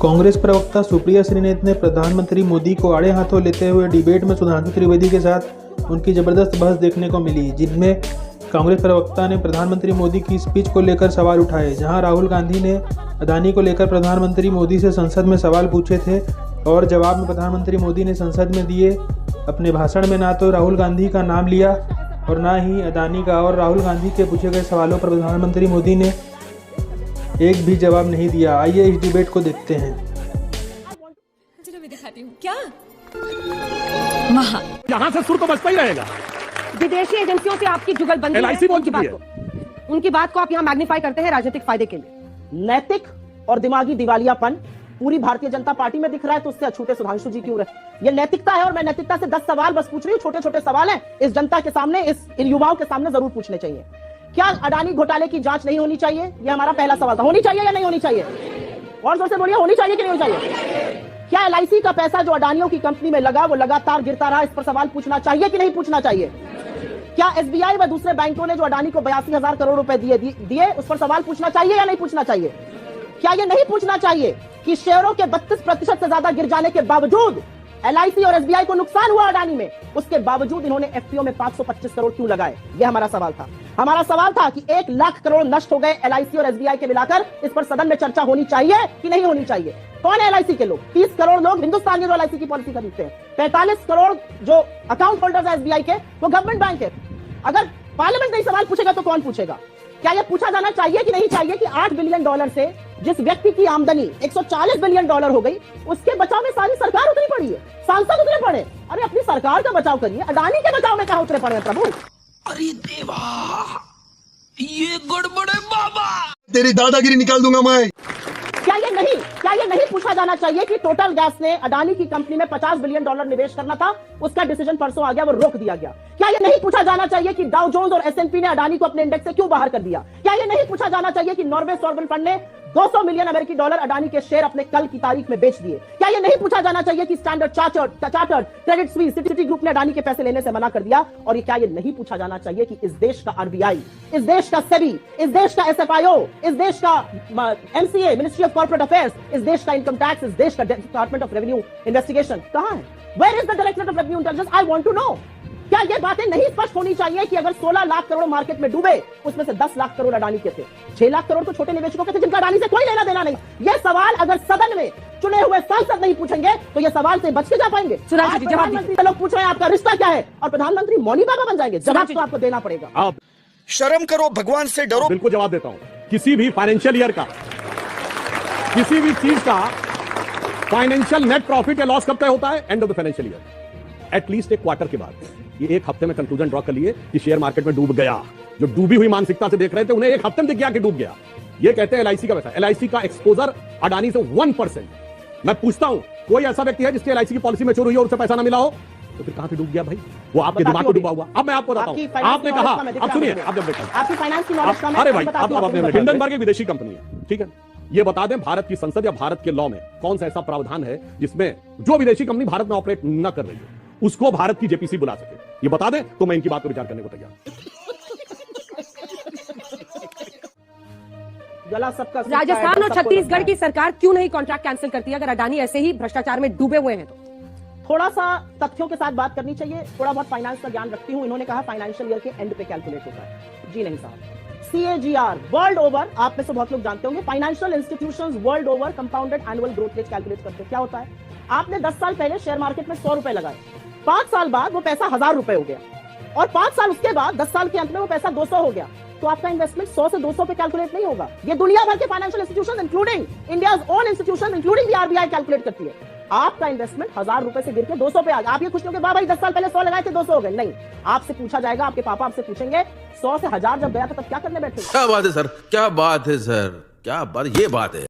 कांग्रेस प्रवक्ता सुप्रिया श्रीनेत ने प्रधानमंत्री मोदी को आड़े हाथों लेते हुए डिबेट में सुधांशु त्रिवेदी के साथ उनकी जबरदस्त बहस देखने को मिली, जिनमें कांग्रेस प्रवक्ता ने प्रधानमंत्री मोदी की स्पीच को लेकर सवाल उठाए। जहां राहुल गांधी ने अडानी को लेकर प्रधानमंत्री मोदी से संसद में सवाल पूछे थे और जवाब में प्रधानमंत्री मोदी ने संसद में दिए अपने भाषण में ना तो राहुल गांधी का नाम लिया और ना ही अडानी का, और राहुल गांधी के पूछे गए सवालों पर प्रधानमंत्री मोदी ने एक भी जवाब नहीं दिया। आइए इस डिबेट को देखते हैं। चलो मैं दिखाती हूँ क्या यहाँ से सुर तो बचता ही रहेगा। विदेशी एजेंसियों से आपकी जुगलबंदी है, LIC बोल चुकी है। उनकी बात को आप यहाँ मैग्नीफाई करते हैं राजनीतिक फायदे के लिए। नैतिक और दिमागी दिवालियापन पूरी भारतीय जनता पार्टी में दिख रहा है, तो उससे अछूते सुधांशु जी क्यों रहे? ये नैतिकता है और मैं नैतिकता से 10 सवाल बस पूछ रही हूँ। छोटे छोटे सवाल हैं, इस जनता के सामने, इन युवाओं के सामने जरूर पूछने चाहिए। क्या अडानी घोटाले की जांच नहीं होनी चाहिए? ये हमारा पहला सवाल था। होनी चाहिए या नहीं होनी चाहिए? और जोर से बोलिए, होनी चाहिए कि नहीं होनी चाहिए? क्या LIC का पैसा जो अडानियों की कंपनी में लगा वो लगातार गिरता रहा, इस पर सवाल पूछना चाहिए कि नहीं पूछना चाहिए? क्या SBI व दूसरे बैंकों ने जो अडानी को 82,000 करोड़ रुपए दिए उस पर सवाल पूछना चाहिए या नहीं पूछना चाहिए? क्या ये नहीं पूछना चाहिए कि शेयरों के 32% से ज्यादा गिर जाने के बावजूद LIC और SBI को नुकसान हुआ अडानी में, उसके बावजूद इन्होंने FPO में 525 करोड़ क्यों लगाए? यह हमारा सवाल था। हमारा सवाल था कि 1 लाख करोड़ नष्ट हो गए LIC और SBI के मिलाकर, इस पर सदन में चर्चा होनी चाहिए कि नहीं होनी चाहिए? कौन है LIC के लोग? 30 करोड़ लोग हिंदुस्तान के जो LIC की पॉलिसी खरीदते हैं। 45 करोड़ जो अकाउंट होल्डर्स है SBI के, वो गवर्नमेंट बैंक है। अगर पार्लियामेंट नहीं सवाल पूछेगा तो कौन पूछेगा? क्या यह पूछा जाना चाहिए कि नहीं चाहिए कि $8 बिलियन से जिस व्यक्ति की आमदनी $140 बिलियन हो गई, उसके बचाव में सारी सरकार उतरी पड़ी है, सांसद उतरे पड़े? अरे अपनी सरकार का बचाव करिए, अडानी के बचाव में कहां उतरे पड़े हैं प्रभु? अरे देवा, ये गड़बड़ है बाबा, तेरी दादागिरी निकाल दूंगा मैं। क्या ये नहीं पूछा जाना चाहिए कि टोटल गैस ने अडानी की कंपनी में $50 बिलियन निवेश करना था, उसका डिसीजन परसों आ गया, वो रोक दिया गया? क्या ये नहीं पूछा जाना चाहिए कि डाउ जोन्स और S&P ने अडानी को अपने इंडेक्स से क्यों बाहर कर दिया? क्या ये नहीं पूछा जाना चाहिए कि नॉर्वे सॉवरेन फंड ने $200 मिलियन अडानी के शेयर अपने कल की तारीख में बेच दिए? क्या ये नहीं पूछा जाना चाहिए कि standard chartered, Credit Suisse, city group ने अडानी के पैसे लेने से मना कर दिया? और ये क्या ये नहीं पूछा जाना चाहिए कि इस देश का RBI, इस देश का SEBI, इस देश का SFIO, इस देश का MCA, ministry of corporate affairs, इस देश का इनकम टैक्स, इस देश का डिपार्टमेंट ऑफ रेवेन्यू इन्वेस्टिगेशन कहां है? Where is the directorate of revenue intelligence? I want to know. क्या ये बातें नहीं स्पष्ट होनी चाहिए कि अगर 16 लाख करोड़ मार्केट में डूबे, उसमें से 10 लाख करोड़ अडानी के थे, 6 लाख करोड़ तो छोटे निवेशकों के थे जिनका अडानी से कोई लेना देना नहीं? ये सवाल अगर सदन में चुने हुए सांसद नहीं पूछेंगे तो ये सवाल से बच के जा पाएंगे? प्रधानमंत्री लोग पूछ रहे हैं आपका रिश्ता क्या है, और प्रधानमंत्री मौनी बाबा बन जाएंगे? जवाब तो आपको देना पड़ेगा। आप शर्म करो, भगवान से डरो। बिल्कुल जवाब देता हूं। किसी भी फाइनेंशियल ईयर का, किसी भी चीज का फाइनेंशियल नेट प्रॉफिट या लॉस कब तय होता है? End of the financial year, at least एक क्वार्टर के बाद। ये एक हफ्ते में कंक्लूजन ड्रॉ कर लिए कि शेयर मार्केट में डूब गया। जो डूबी हुई मानसिकता से देख रहे थे, उन्हें एक हफ्ते में दिख गया कि डूब गया। ये कहते हैं LIC का पैसा। LIC का एक्सपोजर अडानी से 1%। मैं पूछता हूं, कोई ऐसा व्यक्ति है जिसके LIC की पॉलिसी में चोरी हुई और उससे पैसा ना मिला हो? तो फिर कहां पे डूब गया भाई? वो आपके दिमाग को डूबा हुआ। अब मैं आपको बताता हूं, आपने कहा, अब सुनिए, आप जब देखा आपकी फाइनेंस की नॉलेज कम है। अरे भाई, आपने हिंडनबर्ग एक विदेशी कंपनी है, ठीक है? ये बता दें, भारत की संसद या भारत के लॉ में कौन सा ऐसा प्रावधान है जिसमें जो विदेशी कंपनी भारत में ऑपरेट न कर रही है उसको भारत की JPC बुला सके? ये बता दें तो मैं इनकी बात पर विचार करने को तैयार। राजस्थान और छत्तीसगढ़ की सरकार क्यों नहीं कॉन्ट्रैक्ट कैंसिल करती अगर अडानी ऐसे ही भ्रष्टाचार में डूबे हुए हैं? तो थोड़ा सा तथ्यों के साथ बात करनी चाहिए। थोड़ा बहुत फाइनेंस का ज्ञान रखती हूं। इन्होंने कहा फाइनेंशियल ईयर के एंड पे कैलकुलेट होता है। जी नहीं साहब, CAGR वर्ल्ड ओवर, आप में से बहुत लोग जानते होंगे, financial institutions world over compounded annual growth rate calculate करते हैं। क्या होता है? आपने 10 साल पहले शेयर मार्केट में 100 रुपए लगाए, 5 साल बाद वो पैसा 1000 रुपए हो गया, और 5 साल उसके बाद 10 साल के अंत में वो पैसा 200 हो गया, तो आपका इन्वेस्टमेंट 100 से 200 पे कैलकुलेट नहीं होगा। ये दुनिया भर के financial institutions including India's own institution including the RBI calculate करती है। आपका इन्वेस्टमेंट 1000 रुपए से गिर के 200 पे आ गया। आप ये खुश हो गए, वाह भाई 10 साल पहले 100 लगाए थे 200 हो गए? नहीं, आपसे पूछा जाएगा, आपके पापा आपसे पूछेंगे 100 से 1000 जब गया था तब क्या करने बैठे? क्या बात है सर, क्या बात है सर, क्या बात, ये बात है।